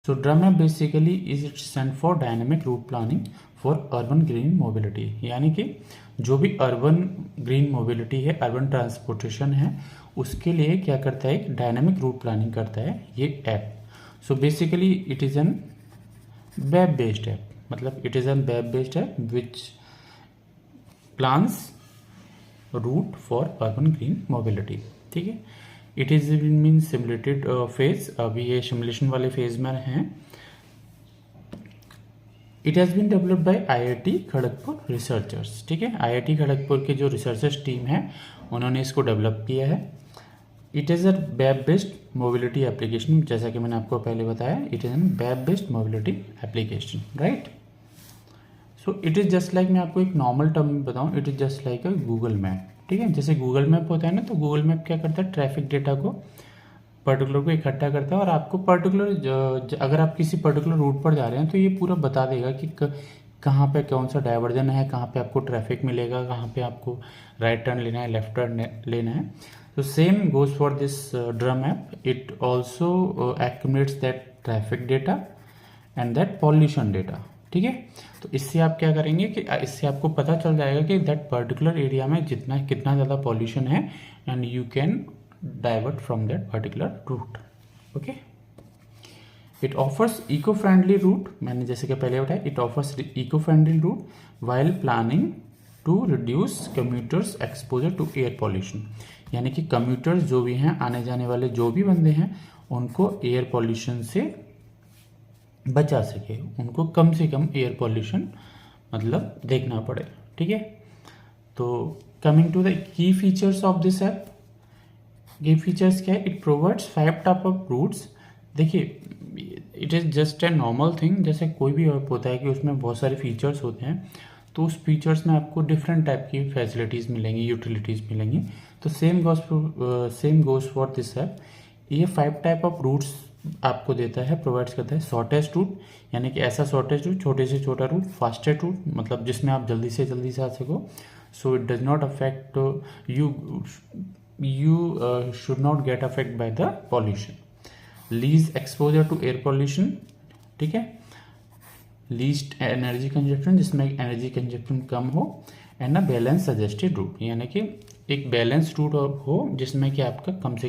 So DRUMApp basically is it stand for Dynamic Route Planning for Urban Green Mobility, यानी कि जो भी urban green mobility है, urban transportation है, उसके लिए क्या करता है, डायनामिक रूट प्लानिंग करता है ये app. So basically it is an web based app, मतलब it is an web based app which plans route for urban green mobility. ठीक है, it is mean simulated phase, अभी ये सिमुलेशन वाले phase में हैं. It has been developed by IIT Kharagpur researchers. ठीक है, IIT खड़गपुर के जो रिसर्चर्स टीम है उन्होंने इसको डेवलप किया है. It is a web based mobility application, जैसा कि मैंने आपको पहले बताया, it is an web based mobility application, right. So it is just like, मैं आपको एक नॉर्मल टर्म में बताऊँ, it is just like a Google map. ठीक है, जैसे गूगल मैप होता है ना, तो गूगल मैप क्या करता है, ट्रैफिक डेटा को पर्टिकुलर को इकट्ठा करता है और आपको पर्टिकुलर, अगर आप किसी पर्टिकुलर रूट पर जा रहे हैं तो ये पूरा बता देगा कि कहाँ पे कौन सा डाइवर्जन है, कहाँ पे आपको ट्रैफिक मिलेगा, कहाँ पे आपको राइट टर्न लेना है, लेफ्ट टर्न लेना है. तो same goes for this DRUMApp. It also accumulates that traffic data and that pollution data. ठीक है, तो इससे आप क्या करेंगे कि इससे आपको पता चल जाएगा कि दैट पर्टिकुलर एरिया में कितना ज़्यादा पॉल्यूशन है and you can divert from that particular route. Okay, it offers eco-friendly route, मैंने जैसे कि पहले बताया, it offers eco-friendly route while planning to reduce commuters exposure to air pollution. यानी कि commuters जो भी हैं, आने जाने वाले जो भी बंदे हैं, उनको एयर पॉल्यूशन से बचा सके, उनको कम से कम एयर पॉल्यूशन मतलब देखना पड़े. ठीक है, तो coming to the key features of this app. ये फीचर्स क्या है, it provides 5 type of routes. देखिए, it is just a normal thing, जैसे कोई भी ऐप होता है कि उसमें बहुत सारे फीचर्स होते हैं, तो उस फीचर्स में आपको डिफरेंट टाइप की फैसिलिटीज़ मिलेंगी, यूटिलिटीज़ मिलेंगी. तो same goes for this app. ये 5 टाइप ऑफ रूट्स आपको देता है, प्रोवाइड्स करता है. शॉर्टेस्ट रूट, यानी कि ऐसा शॉर्टेस्ट रूट, छोटे से छोटा रूट. फास्टेस्ट रूट, मतलब जिसमें आप जल्दी से आ सको. So it does not affect you should not get affected by the pollution. Least exposure to air pollution. ठीक है, लीस्ट एनर्जी कंजप्शन, जिसमें एनर्जी कंजप्शन कम हो. And a balance suggested route, यानी कि एक बैलेंस रूट हो जिसमें कि आपका कम से कम